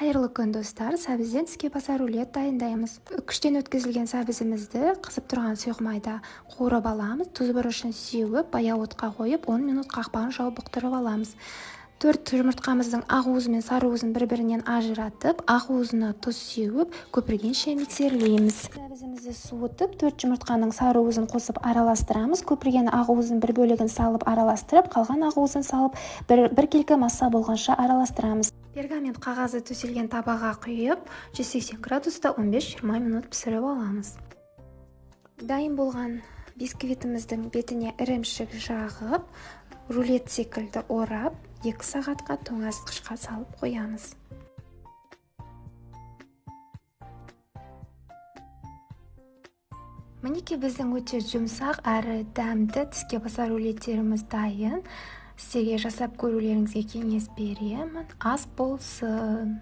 Қайырлы күн достар, сәбізден тіске басар рулет дайындаймыз. Үкіштен өткізілген сәбізімізді қызып тұрған сұйық майда қуырып аламыз. Тұз бұрышын сеуіп, баяу отқа қойып, 10 минут қақпағын жауып бұқтырып аламыз. 4 жұмыртқамыздың ақ уызы мен сары уызын бір-бірінен ажыратып, ақ уызына тұз сеуіп, көпіргенше миксерлейміз. Сәбізімізді суытып, 4 жұмыртқаның сары уызын қосып араластырамыз. Көпірген ақ уыздың бір бөлігін салып араластырып, қалған ақ уызын салып, бір келкі масса болғанша араластырамыз. Пергамент қағазы төселген табаға құйып, 180 градуста 15-20 минут пісіріп аламыз. Дайын болған бисквитіміздің бетіне ірімшік жағып, рулет секілді орап, 2 сағатқа тоңазытқышқа салып қоямыз. Мінекей біздің өте жұмсақ әрі дәмді тіске басар рулеттеріміз дайын. Сіздерге жасап көрулеріңізге кеңес беремін. Ас болсын!